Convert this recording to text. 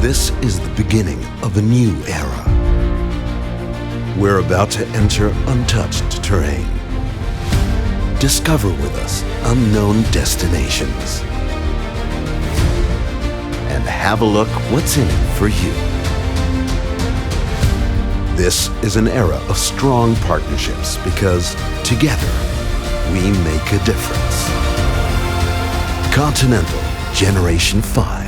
This is the beginning of a new era. We're about to enter untouched terrain. Discover with us unknown destinations. And have a look what's in it for you. This is an era of strong partnerships because together we make a difference. Continental Generation 5.